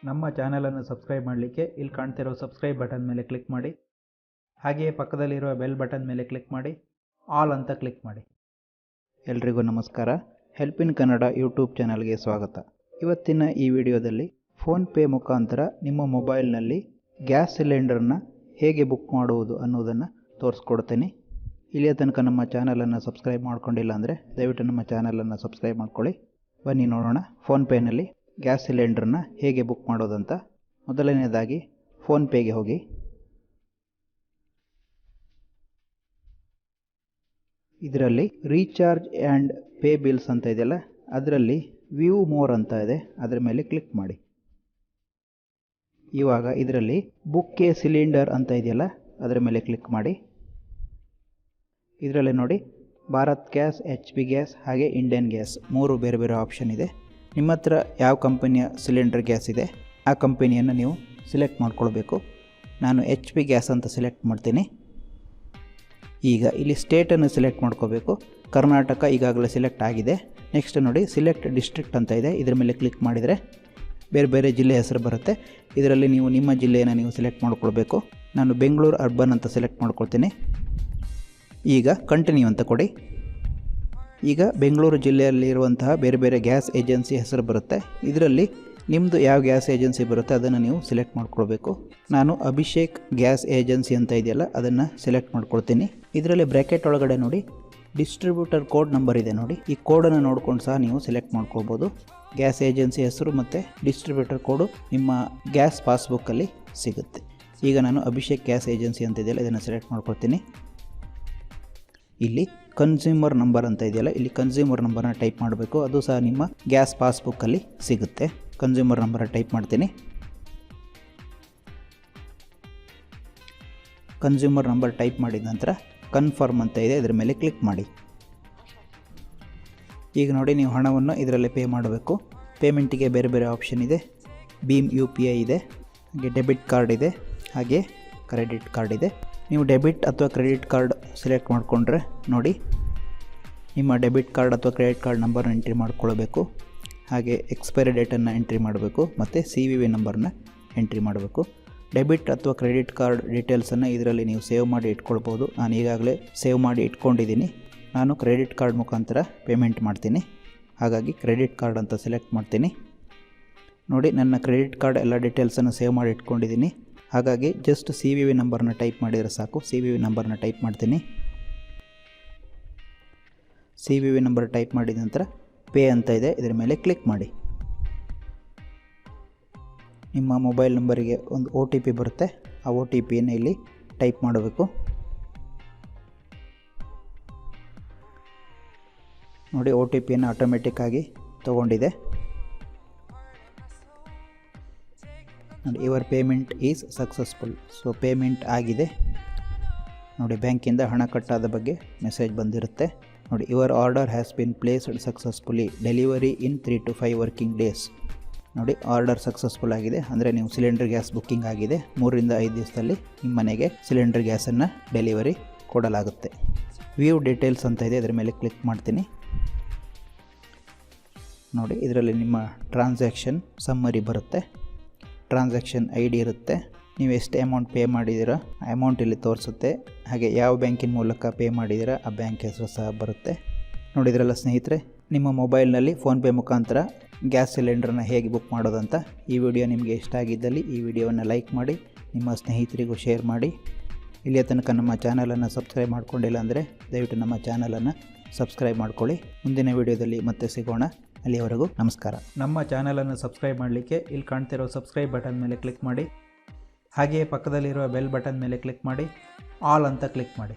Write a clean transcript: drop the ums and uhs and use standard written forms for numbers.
ನಮ್ಮ ಚಾನಲನ್ನು ಸಬ್ಸ್ಕ್ರೈಬ್ ಮಾಡಲಿಕ್ಕೆ ಇಲ್ಲಿ ಕಾಣ್ತಿರೋ ಸಬ್ಸ್ಕ್ರೈಬ್ ಬಟನ್ ಮೇಲೆ ಕ್ಲಿಕ್ ಮಾಡಿ. ಹಾಗೆಯೇ ಪಕ್ಕದಲ್ಲಿರುವ ಬೆಲ್ ಬಟನ್ ಮೇಲೆ ಕ್ಲಿಕ್ ಮಾಡಿ ಆಲ್ ಅಂತ ಕ್ಲಿಕ್ ಮಾಡಿ. ಎಲ್ರಿಗೂ ನಮಸ್ಕಾರ. ಹೆಲ್ಪ್ ಇನ್ ಕನ್ನಡ ಯೂಟ್ಯೂಬ್ ಚಾನಲ್ಗೆ ಸ್ವಾಗತ. ಇವತ್ತಿನ ಈ ವಿಡಿಯೋದಲ್ಲಿ ಫೋನ್ಪೇ ಮುಖಾಂತರ ನಿಮ್ಮ ಮೊಬೈಲ್ನಲ್ಲಿ ಗ್ಯಾಸ್ ಸಿಲಿಂಡರ್ನ ಹೇಗೆ ಬುಕ್ ಮಾಡುವುದು ಅನ್ನೋದನ್ನು ತೋರಿಸ್ಕೊಡ್ತೀನಿ. ಇಲ್ಲಿಯ ತನಕ ನಮ್ಮ ಚಾನಲನ್ನು ಸಬ್ಸ್ಕ್ರೈಬ್ ಮಾಡ್ಕೊಂಡಿಲ್ಲ ಅಂದರೆ ದಯವಿಟ್ಟು ನಮ್ಮ ಚಾನಲನ್ನು ಸಬ್ಸ್ಕ್ರೈಬ್ ಮಾಡ್ಕೊಳ್ಳಿ. ಬನ್ನಿ ನೋಡೋಣ ಫೋನ್ಪೇನಲ್ಲಿ ಗ್ಯಾಸ್ ಸಿಲಿಂಡರ್ನ ಹೇಗೆ ಬುಕ್ ಮಾಡೋದಂತ. ಮೊದಲನೇದಾಗಿ ಫೋನ್ಪೇಗೆ ಹೋಗಿ. ಇದರಲ್ಲಿ ರೀಚಾರ್ಜ್ ಆ್ಯಂಡ್ ಪೇ ಬಿಲ್ಸ್ ಅಂತ ಇದೆಯಲ್ಲ, ಅದರಲ್ಲಿ ವ್ಯೂ ಮೋರ್ ಅಂತ ಇದೆ, ಅದರ ಮೇಲೆ ಕ್ಲಿಕ್ ಮಾಡಿ. ಇವಾಗ ಇದರಲ್ಲಿ ಬುಕ್ ಎ ಸಿಲಿಂಡರ್ ಅಂತ ಇದೆಯಲ್ಲ, ಅದರ ಮೇಲೆ ಕ್ಲಿಕ್ ಮಾಡಿ. ಇದರಲ್ಲಿ ನೋಡಿ ಭಾರತ್ ಗ್ಯಾಸ್, HP ಗ್ಯಾಸ್ ಹಾಗೆ ಇಂಡಿಯನ್ ಗ್ಯಾಸ್ 3 ಬೇರೆ ಬೇರೆ ಆಪ್ಷನ್ ಇದೆ. ನಿಮ್ಮ ಹತ್ರ ಯಾವ ಕಂಪನಿಯ ಸಿಲಿಂಡರ್ ಗ್ಯಾಸ್ ಇದೆ ಆ ಕಂಪನಿಯನ್ನು ನೀವು ಸಿಲೆಕ್ಟ್ ಮಾಡ್ಕೊಳ್ಬೇಕು. ನಾನು HP ಗ್ಯಾಸ್ ಅಂತ ಸಿಲೆಕ್ಟ್ ಮಾಡ್ತೀನಿ. ಈಗ ಇಲ್ಲಿ ಸ್ಟೇಟನ್ನು ಸಿಲೆಕ್ಟ್ ಮಾಡ್ಕೋಬೇಕು. ಕರ್ನಾಟಕ ಈಗಾಗಲೇ ಸಿಲೆಕ್ಟ್ ಆಗಿದೆ. ನೆಕ್ಸ್ಟ್ ನೋಡಿ ಸಿಲೆಕ್ಟ್ ಡಿಸ್ಟ್ರಿಕ್ಟ್ ಅಂತ ಇದೆ, ಇದರ ಮೇಲೆ ಕ್ಲಿಕ್ ಮಾಡಿದರೆ ಬೇರೆ ಬೇರೆ ಜಿಲ್ಲೆ ಹೆಸರು ಬರುತ್ತೆ. ಇದರಲ್ಲಿ ನೀವು ನಿಮ್ಮ ಜಿಲ್ಲೆಯನ್ನು ನೀವು ಸಿಲೆಕ್ಟ್ ಮಾಡ್ಕೊಳ್ಬೇಕು. ನಾನು ಬೆಂಗಳೂರು ಅರ್ಬನ್ ಅಂತ ಸಿಲೆಕ್ಟ್ ಮಾಡ್ಕೊಳ್ತೀನಿ. ಈಗ ಕಂಟಿನ್ಯೂ ಅಂತ ಕೊಡಿ. ಈಗ ಬೆಂಗಳೂರು ಜಿಲ್ಲೆಯಲ್ಲಿ ಇರುವಂತಹ ಬೇರೆ ಬೇರೆ ಗ್ಯಾಸ್ ಏಜೆನ್ಸಿ ಹೆಸರು ಬರುತ್ತೆ. ಇದರಲ್ಲಿ ನಿಮ್ಮದು ಯಾವ ಗ್ಯಾಸ್ ಏಜೆನ್ಸಿ ಬರುತ್ತೆ ಅದನ್ನು ನೀವು ಸಿಲೆಕ್ಟ್ ಮಾಡ್ಕೊಳ್ಬೇಕು. ನಾನು ಅಭಿಷೇಕ್ ಗ್ಯಾಸ್ ಏಜೆನ್ಸಿ ಅಂತ ಇದೆಯಲ್ಲ ಅದನ್ನು ಸಿಲೆಕ್ಟ್ ಮಾಡ್ಕೊಳ್ತೀನಿ. ಇದರಲ್ಲಿ ಬ್ರ್ಯಾಕೆಟ್ ಒಳಗಡೆ ನೋಡಿ ಡಿಸ್ಟ್ರಿಬ್ಯೂಟರ್ ಕೋಡ್ ನಂಬರ್ ಇದೆ ನೋಡಿ, ಈ ಕೋಡನ್ನು ನೋಡ್ಕೊಂಡು ಸಹ ನೀವು ಸಿಲೆಕ್ಟ್ ಮಾಡ್ಕೊಳ್ಬೋದು. ಗ್ಯಾಸ್ ಏಜೆನ್ಸಿ ಹೆಸರು ಮತ್ತು ಡಿಸ್ಟ್ರಿಬ್ಯೂಟರ್ ಕೋಡು ನಿಮ್ಮ ಗ್ಯಾಸ್ ಪಾಸ್ಬುಕ್ಕಲ್ಲಿ ಸಿಗುತ್ತೆ. ಈಗ ನಾನು ಅಭಿಷೇಕ್ ಗ್ಯಾಸ್ ಏಜೆನ್ಸಿ ಅಂತ ಇದೆಯಲ್ಲ ಇದನ್ನು ಸೆಲೆಕ್ಟ್ ಮಾಡ್ಕೊಳ್ತೀನಿ. ಇಲ್ಲಿ ಕನ್ಸ್ಯೂಮರ್ ನಂಬರ್ ಅಂತ ಇದೆಯಲ್ಲ, ಇಲ್ಲಿ ಕನ್ಸ್ಯೂಮರ್ ನಂಬರ್ನ ಟೈಪ್ ಮಾಡಬೇಕು. ಅದು ಸಹ ನಿಮ್ಮ ಗ್ಯಾಸ್ ಪಾಸ್ಬುಕ್ಕಲ್ಲಿ ಸಿಗುತ್ತೆ. ಕನ್ಸ್ಯೂಮರ್ ನಂಬರ್ ಟೈಪ್ ಮಾಡ್ತೀನಿ. ಕನ್ಸ್ಯೂಮರ್ ನಂಬರ್ ಟೈಪ್ ಮಾಡಿದ ನಂತರ ಕನ್ಫರ್ಮ್ ಅಂತ ಇದೆ, ಇದರ ಮೇಲೆ ಕ್ಲಿಕ್ ಮಾಡಿ. ಈಗ ನೋಡಿ ನೀವು ಹಣವನ್ನು ಇದರಲ್ಲಿ ಪೇ ಮಾಡಬೇಕು. ಪೇಮೆಂಟಿಗೆ ಬೇರೆ ಬೇರೆ ಆಪ್ಷನ್ ಇದೆ. ಭೀಮ್ UPI ಇದೆ, ಹಾಗೆ ಡೆಬಿಟ್ ಕಾರ್ಡ್ ಇದೆ, ಹಾಗೆ ಕ್ರೆಡಿಟ್ ಕಾರ್ಡ್ ಇದೆ. ನೀವು ಡೆಬಿಟ್ ಅಥವಾ ಕ್ರೆಡಿಟ್ ಕಾರ್ಡ್ ಸೆಲೆಕ್ಟ್ ಮಾಡಿಕೊಂಡ್ರೆ ನೋಡಿ ನಿಮ್ಮ ಡೆಬಿಟ್ ಕಾರ್ಡ್ ಅಥವಾ ಕ್ರೆಡಿಟ್ ಕಾರ್ಡ್ ನಂಬರ್ನ ಎಂಟ್ರಿ ಮಾಡ್ಕೊಳ್ಬೇಕು. ಹಾಗೆ ಎಕ್ಸ್ಪೈರಿ ಡೇಟನ್ನು ಎಂಟ್ರಿ ಮಾಡಬೇಕು ಮತ್ತು CVV ನಂಬರ್ನ ಎಂಟ್ರಿ ಮಾಡಬೇಕು. ಡೆಬಿಟ್ ಅಥವಾ ಕ್ರೆಡಿಟ್ ಕಾರ್ಡ್ ಡೀಟೇಲ್ಸನ್ನು ಇದರಲ್ಲಿ ನೀವು ಸೇವ್ ಮಾಡಿ ಇಟ್ಕೊಳ್ಬೋದು. ನಾನು ಈಗಾಗಲೇ ಸೇವ್ ಮಾಡಿ ಇಟ್ಕೊಂಡಿದ್ದೀನಿ. ನಾನು ಕ್ರೆಡಿಟ್ ಕಾರ್ಡ್ ಮುಖಾಂತರ ಪೇಮೆಂಟ್ ಮಾಡ್ತೀನಿ, ಹಾಗಾಗಿ ಕ್ರೆಡಿಟ್ ಕಾರ್ಡ್ ಅಂತ ಸೆಲೆಕ್ಟ್ ಮಾಡ್ತೀನಿ. ನೋಡಿ ನನ್ನ ಕ್ರೆಡಿಟ್ ಕಾರ್ಡ್ ಎಲ್ಲ ಡೀಟೇಲ್ಸನ್ನು ಸೇವ್ ಮಾಡಿ ಇಟ್ಕೊಂಡಿದ್ದೀನಿ. ಹಾಗಾಗಿ ಜಸ್ಟ್ CVV ನಂಬರ್ನ ಟೈಪ್ ಮಾಡಿದರೆ ಸಾಕು. CVV ನಂಬರ್ನ ಟೈಪ್ ಮಾಡ್ತೀನಿ. CVV ನಂಬರ್ ಟೈಪ್ ಮಾಡಿದ ನಂತರ ಪೇ ಅಂತ ಇದೆ, ಇದರ ಮೇಲೆ ಕ್ಲಿಕ್ ಮಾಡಿ. ನಿಮ್ಮ ಮೊಬೈಲ್ ನಂಬರಿಗೆ ಒಂದು OTP ಬರುತ್ತೆ. ಆ OTPಯನ್ನು ಇಲ್ಲಿ ಟೈಪ್ ಮಾಡಬೇಕು. ನೋಡಿ OTPಯನ್ನು ಆಟೋಮೆಟಿಕ್ಕಾಗಿ ತೊಗೊಂಡಿದೆ. ನೋಡಿ your payment is successful. So payment ಆಗಿದೆ. ನೋಡಿ ಬ್ಯಾಂಕಿಂದ ಹಣ ಕಟ್ಟಾದ ಬಗ್ಗೆ ಮೆಸೇಜ್ ಬಂದಿರುತ್ತೆ. ನೋಡಿ your order has been placed successfully, delivery in 3 to 5 working days. ನೋಡಿ ಆರ್ಡರ್ ಸಕ್ಸಸ್ಫುಲ್ ಆಗಿದೆ, ಅಂದರೆ ನೀವು ಸಿಲಿಂಡರ್ ಗ್ಯಾಸ್ ಬುಕ್ಕಿಂಗ್ ಆಗಿದೆ. 3 ರಿಂದ 5 ದಿವಸದಲ್ಲಿ ನಿಮ್ಮ ಮನೆಗೆ ಸಿಲಿಂಡರ್ ಗ್ಯಾಸನ್ನು ಡೆಲಿವರಿ ಕೊಡಲಾಗುತ್ತೆ. ವ್ಯೂ ಡೀಟೇಲ್ಸ್ ಅಂತ ಇದೆ, ಇದರ ಮೇಲೆ ಕ್ಲಿಕ್ ಮಾಡ್ತೀನಿ. ನೋಡಿ ಇದರಲ್ಲಿ ನಿಮ್ಮ ಟ್ರಾನ್ಸಾಕ್ಷನ್ ಸಮ್ಮರಿ ಬರುತ್ತೆ. ಟ್ರಾನ್ಸಾಕ್ಷನ್ ID ಇರುತ್ತೆ. ನೀವು ಎಷ್ಟು ಅಮೌಂಟ್ ಪೇ ಮಾಡಿದ್ದೀರಾ ಆ ಅಮೌಂಟ್ ಇಲ್ಲಿ ತೋರಿಸುತ್ತೆ. ಹಾಗೆ ಯಾವ ಬ್ಯಾಂಕಿನ ಮೂಲಕ ಪೇ ಮಾಡಿದ್ದೀರಾ ಆ ಬ್ಯಾಂಕ್ ಹೆಸರು ಸಹ ಬರುತ್ತೆ. ನೋಡಿದ್ರಲ್ಲ ಸ್ನೇಹಿತರೆ, ನಿಮ್ಮ ಮೊಬೈಲ್ನಲ್ಲಿ ಫೋನ್ಪೇ ಮುಖಾಂತರ ಗ್ಯಾಸ್ ಸಿಲಿಂಡರ್ನ ಹೇಗೆ ಬುಕ್ ಮಾಡೋದಂತ. ಈ ವಿಡಿಯೋ ನಿಮಗೆ ಇಷ್ಟ ಆಗಿದ್ದಲ್ಲಿ ಈ ವಿಡಿಯೋವನ್ನು ಲೈಕ್ ಮಾಡಿ, ನಿಮ್ಮ ಸ್ನೇಹಿತರಿಗೂ ಶೇರ್ ಮಾಡಿ. ಇಲ್ಲಿಯ ತನಕ ನಮ್ಮ ಚಾನಲನ್ನು ಸಬ್ಸ್ಕ್ರೈಬ್ ಮಾಡ್ಕೊಂಡಿಲ್ಲ ಅಂದರೆ ದಯವಿಟ್ಟು ನಮ್ಮ ಚಾನಲನ್ನು ಸಬ್ಸ್ಕ್ರೈಬ್ ಮಾಡ್ಕೊಳ್ಳಿ. ಮುಂದಿನ ವಿಡಿಯೋದಲ್ಲಿ ಮತ್ತೆ ಸಿಗೋಣ. ಅಲ್ಲಿಯವರೆಗೂ ನಮಸ್ಕಾರ. ನಮ್ಮ ಚಾನಲನ್ನು ಸಬ್ಸ್ಕ್ರೈಬ್ ಮಾಡಲಿಕ್ಕೆ ಇಲ್ಲಿ ಕಾಣ್ತಿರೋ ಸಬ್ಸ್ಕ್ರೈಬ್ ಬಟನ್ ಮೇಲೆ ಕ್ಲಿಕ್ ಮಾಡಿ. ಹಾಗೆಯೇ ಪಕ್ಕದಲ್ಲಿರುವ ಬೆಲ್ ಬಟನ್ ಮೇಲೆ ಕ್ಲಿಕ್ ಮಾಡಿ ಆಲ್ ಅಂತ ಕ್ಲಿಕ್ ಮಾಡಿ.